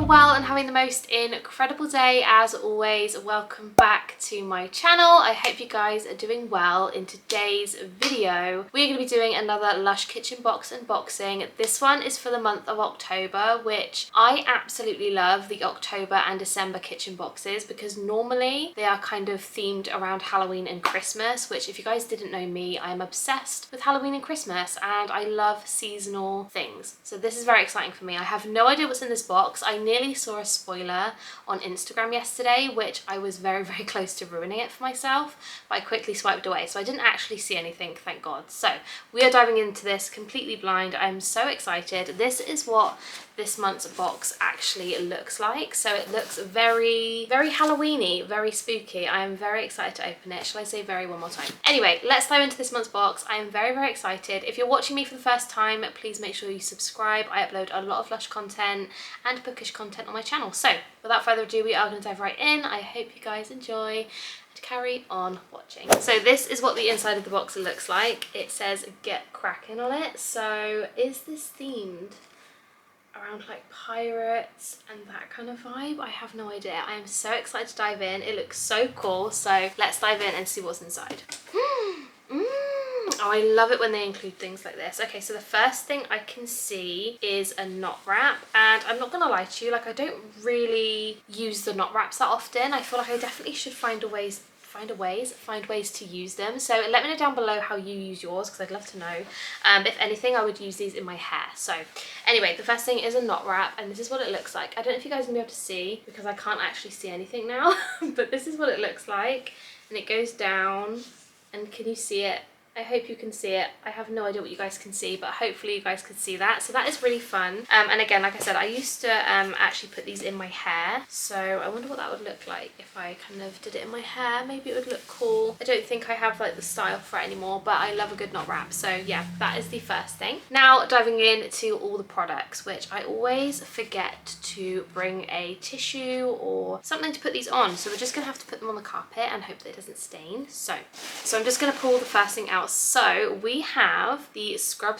you're well and having the most incredible day. As always, welcome back to my channel. I hope you guys are doing well. In today's video, we're going to be doing another Lush kitchen box unboxing. This one is for the month of October, which I absolutely love, the October and December kitchen boxes, because normally they are kind of themed around Halloween and Christmas, which if you guys didn't know me, I'm obsessed with Halloween and Christmas and I love seasonal things. So this is very exciting for me. I have no idea what's in this box. I nearly saw a spoiler on Instagram yesterday, which I was very close to ruining it for myself, but I quickly swiped away. So I didn't actually see anything, thank God. So we are diving into this completely blind. I'm so excited. This is what this month's box actually looks like. So it looks very Halloween-y, very spooky. I am very excited to open it. Shall I say very one more time? Anyway, let's dive into this month's box. I am very excited. If you're watching me for the first time, please make sure you subscribe. I upload a lot of Lush content and bookish content on my channel. So without further ado, we are going to dive right in. I hope you guys enjoy and carry on watching. So this is what the inside of the box looks like. It says get cracking on it. So is this themed around like pirates and that kind of vibe? I have no idea. I am so excited to dive in. It looks so cool. So let's dive in and see what's inside. Oh, I love it when they include things like this. Okay, so the first thing I can see is a knot wrap, and I'm not gonna lie to you, like I don't really use the knot wraps that often. I feel like I definitely should find ways to use them. So let me know down below how you use yours, because I'd love to know. If anything, I would use these in my hair. So anyway, the first thing is a knot wrap, and this is what it looks like. I don't know if you guys are gonna be able to see because I can't actually see anything now, but this is what it looks like, and it goes down. And can you see it? I hope you can see it. I have no idea what you guys can see, but hopefully you guys can see that. So that is really fun. And again, like I said, I used to actually put these in my hair. So I wonder what that would look like if I kind of did it in my hair. Maybe it would look cool. I don't think I have like the style for it anymore, but I love a good knot wrap. So yeah, that is the first thing. Now diving into all the products, which I always forget to bring a tissue or something to put these on. So we're just gonna have to put them on the carpet and hope that it doesn't stain. So I'm just gonna pull the first thing out. So we have the Scrub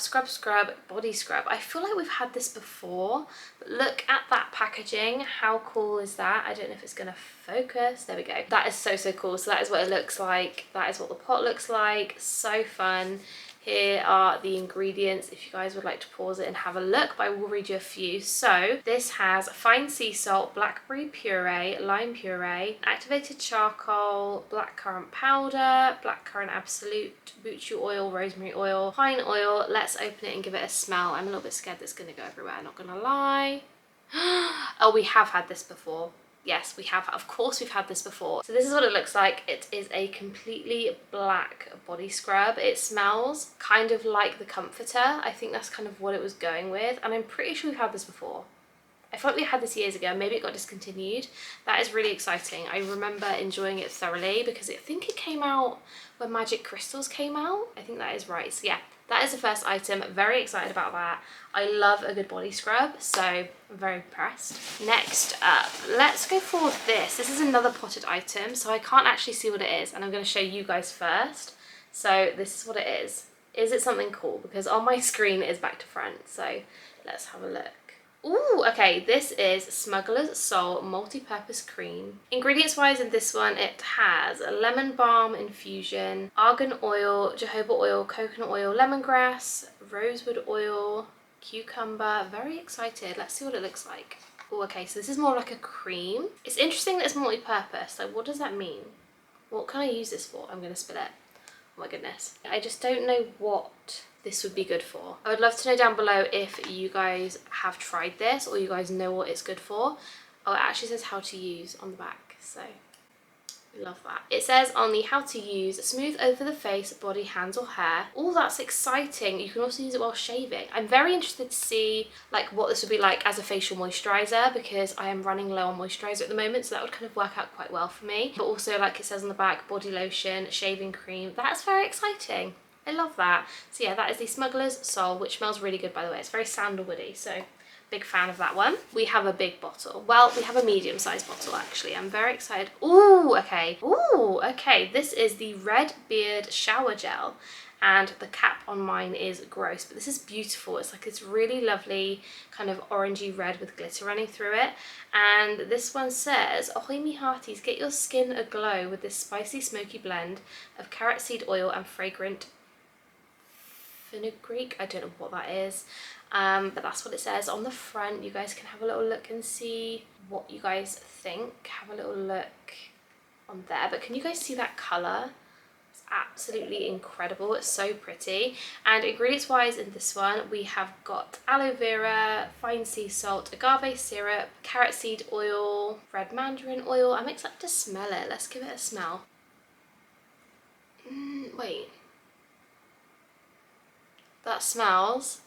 Body Scrub. I feel like we've had this before, but look at that packaging. How cool is that? I don't know if it's gonna focus. There we go. That is so cool. So that is what it looks like. That is what the pot looks like. So fun. Here are the ingredients if you guys would like to pause it and have a look, but I will read you a few. So this has fine sea salt, blackberry puree, lime puree, activated charcoal, blackcurrant powder, blackcurrant absolute, buchu oil, rosemary oil, pine oil. Let's open it and give it a smell. I'm a little bit scared that it's going to go everywhere, not gonna lie. Oh, we have had this before. Yes, we have. Of course we've had this before. So this is what it looks like. It is a completely black body scrub. It smells kind of like the Comforter. I think that's kind of what it was going with. And I'm pretty sure we've had this before. I feel like we had this years ago. Maybe it got discontinued. That is really exciting. I remember enjoying it thoroughly because I think it came out when Magic Crystals came out. I think that is right. So yeah, that is the first item. Very excited about that. I love a good body scrub, so I'm very impressed. Next up, let's go for this. This is another potted item, so I can't actually see what it is, and I'm going to show you guys first. So this is what it is. Is it something cool? Because on my screen it is back to front, so let's have a look. Ooh, okay, this is Smuggler's Soul Multi-Purpose Cream. Ingredients wise in this one, it has lemon balm infusion, argan oil, jojoba oil, coconut oil, lemongrass, rosewood oil, cucumber. Very excited. Let's see what it looks like. Oh, okay, so this is more like a cream. It's interesting that it's multi-purpose. Like, what does that mean? What can I use this for? I'm gonna spill it. Oh my goodness. I just don't know what this would be good for. I would love to know down below if you guys have tried this or you guys know what it's good for. Oh, it actually says how to use on the back, so love that. It says on the how to use, smooth over the face, body, hands or hair. Oh, that's exciting. You can also use it while shaving. I'm very interested to see like what this would be like as a facial moisturizer, because I am running low on moisturizer at the moment, so that would kind of work out quite well for me. But also, like it says on the back, body lotion, shaving cream. That's very exciting. I love that. So yeah, that is the Smuggler's Soul, which smells really good, by the way. It's very sandalwoody, so big fan of that one. We have a big bottle. Well, we have a medium-sized bottle, actually. I'm very excited. Ooh, okay. Ooh, okay. This is the Red Beard Shower Gel, and the cap on mine is gross, but this is beautiful. It's like it's really lovely kind of orangey red with glitter running through it. And this one says, ahoy me hearties, get your skin aglow with this spicy smoky blend of carrot seed oil and fragrant fenugreek. I don't know what that is, but that's what it says on the front. You guys can have a little look and see what you guys think. Have a little look on there, but can you guys see that colour? Absolutely incredible. It's so pretty. And ingredients wise in this one we have got aloe vera, fine sea salt, agave syrup, carrot seed oil, red mandarin oil. I'm excited to smell it. Let's give it a smell. Wait, that smells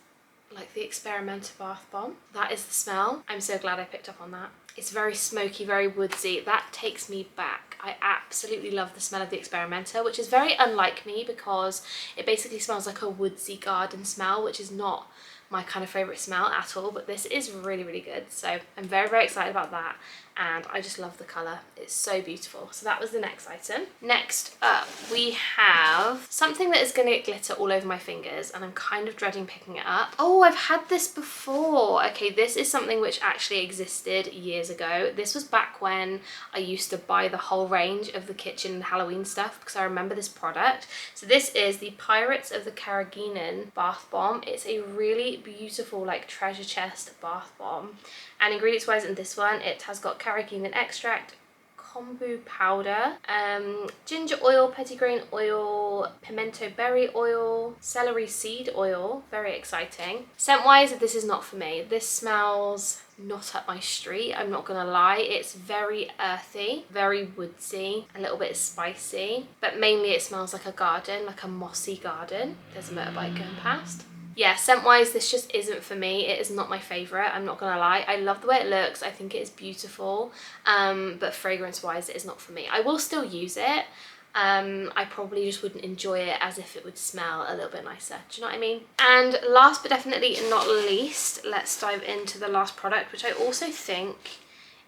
like the experimental bath bomb. That is the smell. I'm so glad I picked up on that. It's very smoky, very woodsy. That takes me back. I absolutely love the smell of the experimenter, which is very unlike me because it basically smells like a woodsy garden smell, which is not my kind of favourite smell at all, but this is really, really good. So I'm very, very excited about that, and I just love the colour. It's so beautiful. So that was the next item. Next up, we have something that is going to get glitter all over my fingers, and I'm kind of dreading picking it up. Oh, I've had this before. Okay, this is something which actually existed years ago. This was back when I used to buy the whole range of the kitchen and Halloween stuff, because I remember this product. So this is the Pirates of the Caribbean bath bomb. It's a really beautiful like treasure chest bath bomb, and ingredients wise in this one it has got carrageenan extract, kombu powder, ginger oil, petitgrain oil, pimento berry oil, celery seed oil. Very exciting. Scent wise, this is not for me. This smells not up my street, I'm not gonna lie. It's very earthy, very woodsy, a little bit spicy, but mainly it smells like a garden, like a mossy garden. There's a motorbike going past. Yeah, scent wise this just isn't for me. It is not my favourite, I'm not gonna lie. I love the way it looks, I think it is beautiful, but fragrance wise it is not for me. I will still use it. I probably just wouldn't enjoy it as if it would smell a little bit nicer. Do you know what I mean? And last but definitely not least, let's dive into the last product, which I also think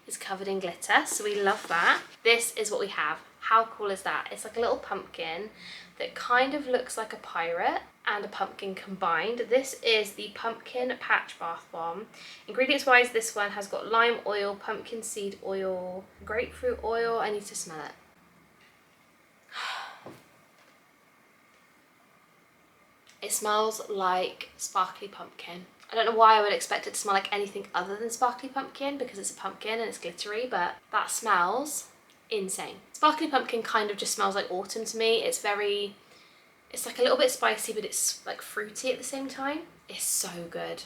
is covered in glitter, so we love that. This is what we have. How cool is that? It's like a little pumpkin that kind of looks like a pirate and a pumpkin combined. This is the Pumpkin Patch Bath Bomb. Ingredients wise, this one has got lime oil, pumpkin seed oil, grapefruit oil. I need to smell it. It smells like sparkly pumpkin. I don't know why I would expect it to smell like anything other than sparkly pumpkin, because it's a pumpkin and it's glittery, but that smells insane. Sparkly pumpkin kind of just smells like autumn to me. It's like a little bit spicy, but it's like fruity at the same time. It's so good.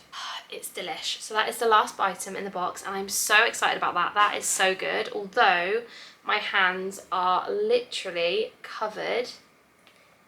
It's delish. So that is the last item in the box, and I'm so excited about that. That is so good, although my hands are literally covered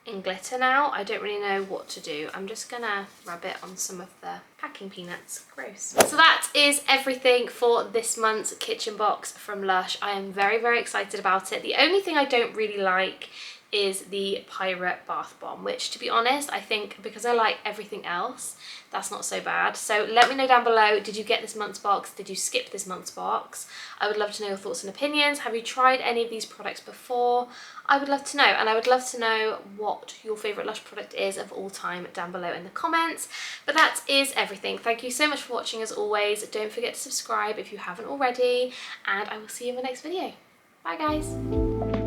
in glitter now. I don't really know what to do. I'm just gonna rub it on some of the packing peanuts. Gross. So that is everything for this month's kitchen box from Lush. I am very, very excited about it. The only thing I don't really like is the pirate bath bomb, which to be honest I think because I like everything else that's not so bad. So let me know down below, did you get this month's box? Did you skip this month's box? I would love to know your thoughts and opinions. Have you tried any of these products before? I would love to know, and I would love to know what your favourite Lush product is of all time down below in the comments. But that is everything. Thank you so much for watching as always. Don't forget to subscribe if you haven't already, and I will see you in the next video. Bye guys.